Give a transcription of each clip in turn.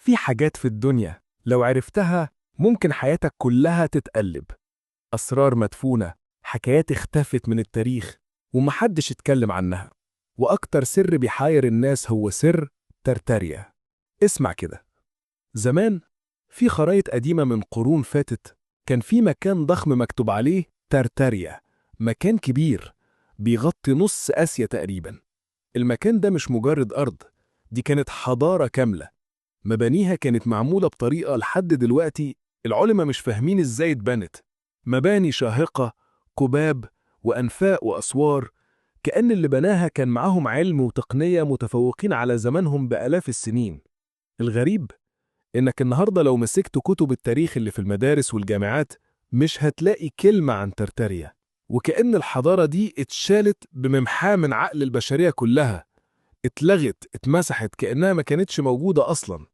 في حاجات في الدنيا لو عرفتها ممكن حياتك كلها تتقلب. أسرار مدفونة، حكايات اختفت من التاريخ ومحدش اتكلم عنها. وأكتر سر بيحاير الناس هو سر ترتاريا. اسمع كده، زمان في خرايط قديمة من قرون فاتت كان في مكان ضخم مكتوب عليه ترتاريا، مكان كبير بيغطي نص آسيا تقريبا. المكان ده مش مجرد أرض، دي كانت حضارة كاملة. مبانيها كانت معمولة بطريقة لحد دلوقتي العلماء مش فاهمين ازاي اتبنت. مباني شاهقة، قباب وأنفاق وأسوار، كأن اللي بناها كان معاهم علم وتقنية متفوقين على زمانهم بآلاف السنين. الغريب إنك النهاردة لو مسكت كتب التاريخ اللي في المدارس والجامعات مش هتلاقي كلمة عن ترتاريا، وكأن الحضارة دي اتشالت بممحاة من عقل البشرية كلها، اتلغت اتمسحت كأنها ما كانتش موجودة أصلا.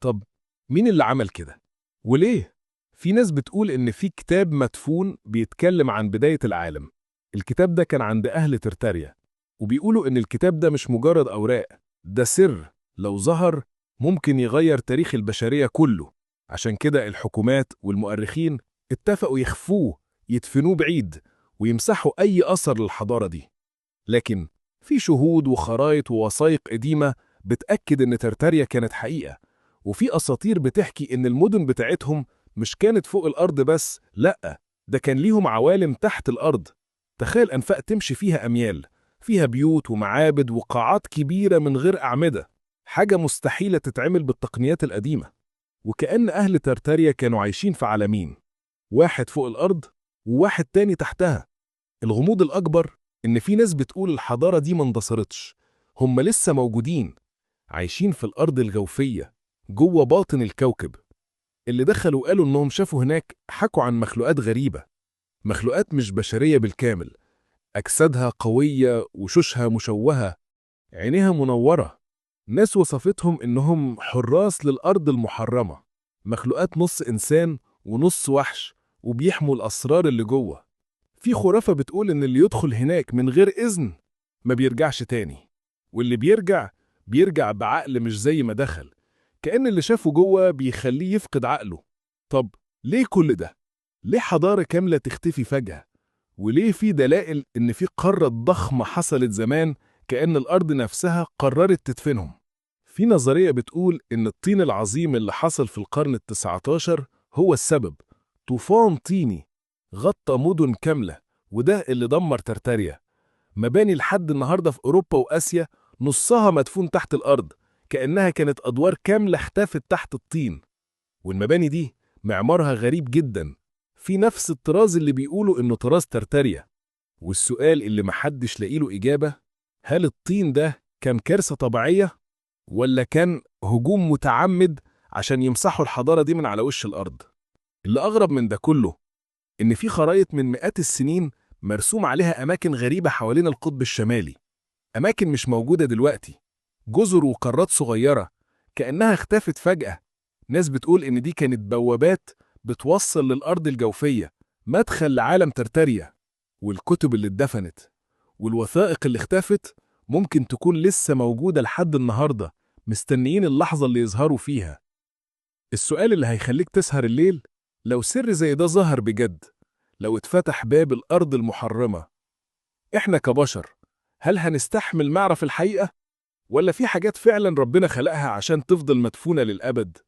طب مين اللي عمل كده؟ وليه؟ في ناس بتقول إن في كتاب مدفون بيتكلم عن بداية العالم. الكتاب ده كان عند أهل ترتاريا، وبيقولوا إن الكتاب ده مش مجرد أوراق، ده سر لو ظهر ممكن يغير تاريخ البشرية كله. عشان كده الحكومات والمؤرخين اتفقوا يخفوه، يدفنوه بعيد، ويمسحوا أي أثر للحضارة دي. لكن في شهود وخرايط ووثائق قديمة بتأكد إن ترتاريا كانت حقيقة، وفي أساطير بتحكي إن المدن بتاعتهم مش كانت فوق الأرض بس، لأ، ده كان ليهم عوالم تحت الأرض. تخيل أنفاق تمشي فيها أميال، فيها بيوت ومعابد وقاعات كبيرة من غير أعمدة، حاجة مستحيلة تتعمل بالتقنيات القديمة. وكأن أهل ترتاريا كانوا عايشين في عالمين، واحد فوق الأرض وواحد تاني تحتها. الغموض الأكبر إن في ناس بتقول الحضارة دي ما اندثرتش، هم لسه موجودين، عايشين في الأرض الجوفية جوه باطن الكوكب. اللي دخلوا قالوا إنهم شافوا هناك، حكوا عن مخلوقات غريبة، مخلوقات مش بشرية بالكامل، أجسادها قوية وشوشها مشوهة، عينيها منورة. ناس وصفتهم إنهم حراس للأرض المحرمة، مخلوقات نص إنسان ونص وحش، وبيحموا الأسرار اللي جوه. في خرافة بتقول إن اللي يدخل هناك من غير إذن ما بيرجعش تاني، واللي بيرجع بعقل مش زي ما دخل، كأن اللي شافه جوه بيخليه يفقد عقله. طب ليه كل ده؟ ليه حضارة كاملة تختفي فجأة؟ وليه في دلائل إن في قارة ضخمة حصلت زمان كأن الأرض نفسها قررت تدفنهم؟ في نظرية بتقول إن الطين العظيم اللي حصل في القرن ال19 هو السبب. طوفان طيني غطى مدن كاملة، وده اللي دمر ترتاريا. مباني لحد النهاردة في أوروبا وآسيا نصها مدفون تحت الأرض، كأنها كانت أدوار كاملة اختفت تحت الطين. والمباني دي معمارها غريب جدا، في نفس الطراز اللي بيقولوا إنه طراز ترتاريا. والسؤال اللي محدش لاقيله إجابة، هل الطين ده كان كارثة طبيعية ولا كان هجوم متعمد عشان يمسحوا الحضارة دي من على وش الأرض؟ اللي أغرب من ده كله إن في خرايط من مئات السنين مرسوم عليها أماكن غريبة حوالين القطب الشمالي، أماكن مش موجودة دلوقتي، جزر وقارات صغيرة كأنها اختفت فجأة. ناس بتقول إن دي كانت بوابات بتوصل للأرض الجوفية، مدخل لعالم ترتاريا. والكتب اللي اتدفنت والوثائق اللي اختفت ممكن تكون لسه موجودة لحد النهاردة، مستنيين اللحظة اللي يظهروا فيها. السؤال اللي هيخليك تسهر الليل، لو سر زي ده ظهر بجد، لو اتفتح باب الأرض المحرمة، إحنا كبشر هل هنستحمل نعرف الحقيقة؟ ولا في حاجات فعلا ربنا خلقها عشان تفضل مدفونة للأبد؟